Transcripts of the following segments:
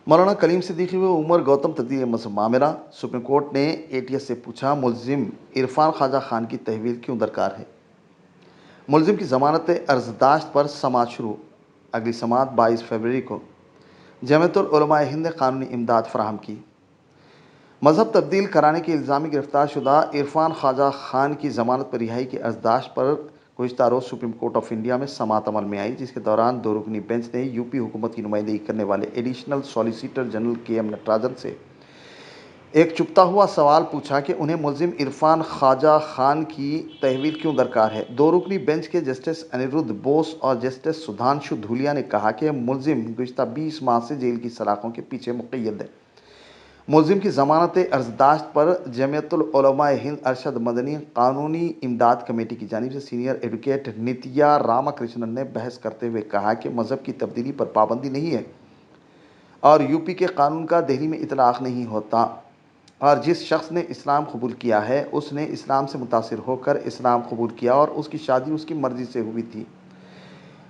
मौलाना कलीम सिद्दीकी व उमर गौतम तब्दीली मजहब मामला। सुप्रीम कोर्ट ने एटीएस से पूछा, मुलजिम इरफान ख्वाजा खान की तहवील क्यों दरकार है। मुलजिम की ज़मानत अर्जदाश्त पर समात शुरू। अगली समात 22 फरवरी को। जमीयतुल उलमा ए हिंद ने कानूनी इमदाद फराहम की। मजहब तब्दील कराने के इल्ज़ामी गिरफ्तार शुदा इरफान ख्वाजा खान की ज़मानत पर रिहाई की अर्जदाश्त पर गुज़िश्ता रोज़ सुप्रीम कोर्ट ऑफ इंडिया में समात अमल में आई, जिसके दौरान दो रुकनी बेंच ने यूपी हुकूमत की नुमाइंदगी करने वाले additional solicitor general KM. Natarajan से एक चुभता हुआ सवाल पूछा कि उन्हें मुलजिम इरफान ख्वाजा खान की तहवील क्यों दरकार है। दो रुकनी बेंच के जस्टिस अनिरुद्ध बोस और जस्टिस सुधांशु धूलिया ने कहा कि मुलजिम गुज़िश्ता 20 माह से जेल की सलाखों के पीछे मुक़य्यद है। मुलजिम की ज़मानत अर्जदाश्त पर जमीयतुल उलमा ए हिंद अरशद मदनी कानूनी इमदाद कमेटी की जानिब से सीनियर एडवोकेट नित्या रामाकृष्णन ने बहस करते हुए कहा कि मज़हब की तब्दीली पर पाबंदी नहीं है और यूपी के कानून का दिल्ली में इतलाक़ नहीं होता, और जिस शख्स ने इस्लाम कबूल किया है उसने इस्लाम से मुतासिर होकर इस्लाम कबूल किया और उसकी शादी उसकी मर्ज़ी से हुई थी।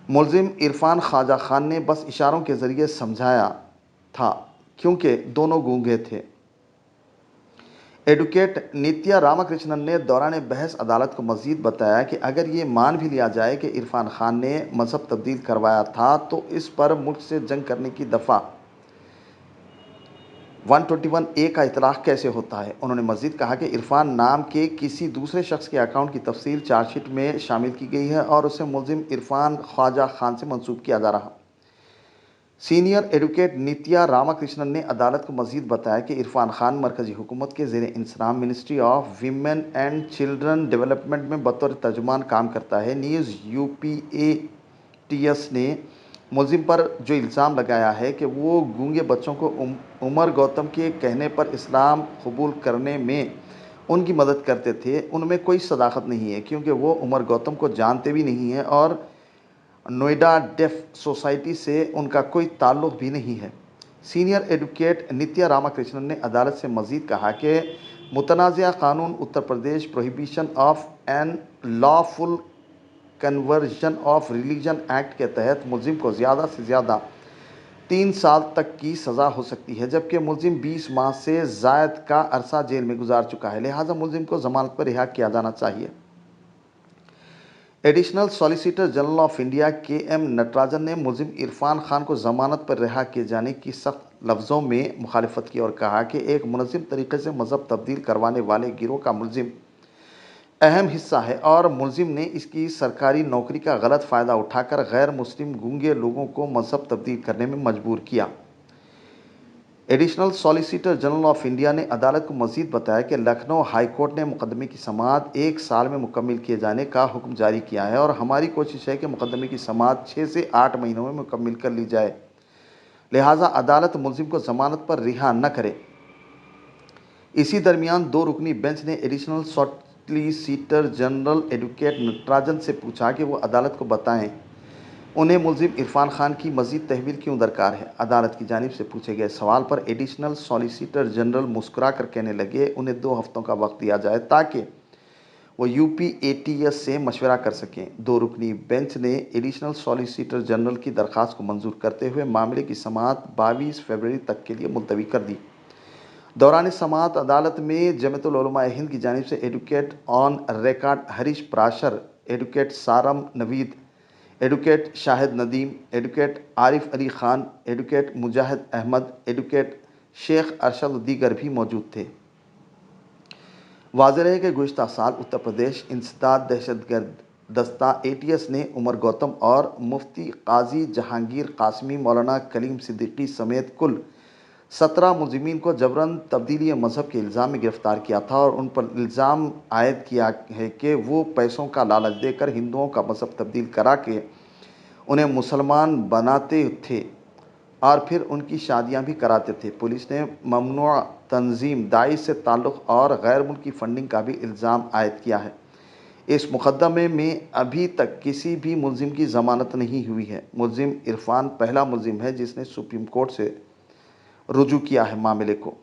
मुलजिम इरफान ख्वाजा खान ने बस इशारों के ज़रिए समझाया था क्योंकि दोनों गूंगे थे। एडवोकेट नित्या रामाकृष्णन ने दौरान बहस अदालत को मज़ीद बताया कि अगर ये मान भी लिया जाए कि इरफान खान ने मज़हब तब्दील करवाया था तो इस पर मुल्क से जंग करने की दफ़ा 121A का इतलाक़ कैसे होता है। उन्होंने मज़ीद कहा कि इरफान नाम के किसी दूसरे शख्स के अकाउंट की तफसील चार्जशीट में शामिल की गई है और उसे मुलजिम इरफान ख्वाजा खान से मंसूब किया जा रहा। सीनियर एडवोकेट नित्या रामाकृष्णन ने अदालत को मज़ीद बताया कि इरफान खान मरकज़ी हुकूमत के ज़ेर इंसराम ministry of women and children development में बतौर तर्जुमान काम करता है। न्यूज़ यूपीएटीएस ने मुलजिम पर जो इल्ज़ाम लगाया है कि वो गूंगे बच्चों को उमर गौतम के कहने पर इस्लाम कबूल करने में उनकी मदद करते थे, उनमें कोई सदाकत नहीं है क्योंकि वो उमर गौतम को जानते भी नहीं हैं और नोएडा डेफ सोसाइटी से उनका कोई ताल्लुक़ भी नहीं है। सीनियर एडवोकेट नित्या रामाकृष्णन ने अदालत से मज़ीद कहा कि मुतनाज़ा कानून Uttar Pradesh prohibition of unlawful conversion of religion act के तहत मुलजिम को ज़्यादा से ज़्यादा 3 साल तक की सज़ा हो सकती है, जबकि मुलजिम 20 माह से ज़ायद का अरसा जेल में गुजार चुका है, लिहाजा मुलजिम को ज़मानत पर रिहा किया जाना चाहिए। Additional solicitor general of India KM. Natarajan ने मुलजिम इरफान खान को ज़मानत पर रिहा किए जाने की सख्त लफ्ज़ों में मुखालिफत की और कहा कि एक मुनज़्ज़म तरीके से मज़हब तब्दील करवाने वाले गिरोह का मुलजिम अहम हिस्सा है और मुलजिम ने इसकी सरकारी नौकरी का गलत फ़ायदा उठाकर गैर मुस्लिम गूंगे लोगों को मज़हब तब्दील करने में मजबूर किया। Additional solicitor general of India ने अदालत को मज़ीद बताया कि लखनऊ हाई कोर्ट ने मुकदमे की समात 1 साल में मुकम्मल किए जाने का हुक्म जारी किया है और हमारी कोशिश है कि मुकदमे की समात 6 से 8 महीनों में मुकम्मल कर ली जाए, लिहाजा अदालत मुलजिम को ज़मानत पर रिहा न करे। इसी दरमियान दो रुकनी बेंच ने additional solicitor general advocate Natarajan से पूछा कि वो अदालत को बताएं उन्हें मुलजिम इरफान खान की मज़ीद तहवील क्यों दरकार है। अदालत की जानिब से पूछे गए सवाल पर एडिशनल सॉलिसिटर जनरल मुस्कुरा कर कहने लगे उन्हें 2 हफ्तों का वक्त दिया जाए ताकि वो यूपीएटीएस से मशवरा कर सकें। दो रुकनी बेंच ने एडिशनल सॉलिसिटर जनरल की दरख्वास्त को मंजूर करते हुए मामले की समात 22 फरवरी तक के लिए मुलतवी कर दी। दौरान समात अदालत में जमीयतुल उलमा ए हिंद की जानिब से advocate on record Harish Parashar, advocate Saram Naveed, advocate Shahid Nadeem, advocate Arif Ali Khan, advocate Mujahid Ahmad, advocate Sheikh Arshad दीगर भी मौजूद थे। वाज़ेह है कि गुज़िश्ता साल उत्तर प्रदेश इंसदाद दहशतगर्द दस्ता एटीएस ने उमर गौतम और मुफ्ती काजी जहांगीर कासमी, मौलाना कलीम सिद्दीकी समेत कुल 17 मुलजिमीन को जबरन तब्दीली मज़हब के इल्ज़ाम में गिरफ़्तार किया था और उन पर इल्ज़ाम आयद किया है कि वो पैसों का लालच देकर हिंदुओं का मज़हब तब्दील करा के उन्हें मुसलमान बनाते थे और फिर उनकी शादियां भी कराते थे। पुलिस ने ममनुआ तंजीम दाइश से ताल्लुक़ और गैर मुल्की फ़ंडिंग का भी इल्ज़ाम आयद किया है। इस मुकदमे में अभी तक किसी भी मुलजिम की ज़मानत नहीं हुई है। मुलजिम इरफान पहला मुलजिम है जिसने सुप्रीम कोर्ट से रुजू किया है मामले को।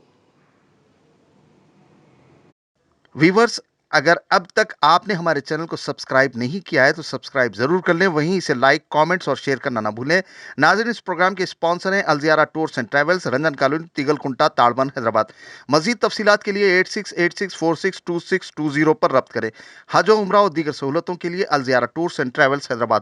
वीवर्स, اگر اب تک آپ نے ہمارے چینل کو سبسکرائب نہیں کیا ہے تو سبسکرائب ضرور کر لیں، وہیں اسے لائک، کامنٹس اور شیئر کرنا نہ بھولیں۔ ناظرین، اس پروگرام کے اسپانسر ہیں Alziyara tours and travels, Ranjan colony, Teegal Kunta, Tadban, Hyderabad. مزید تفصیلات کے لیے 8686462620 پر رابطہ کریں۔ حج و عمرہ اور دیگر سہولتوں کے لیے الزیارہ ٹورز اینڈ ٹریولز، حیدرآباد۔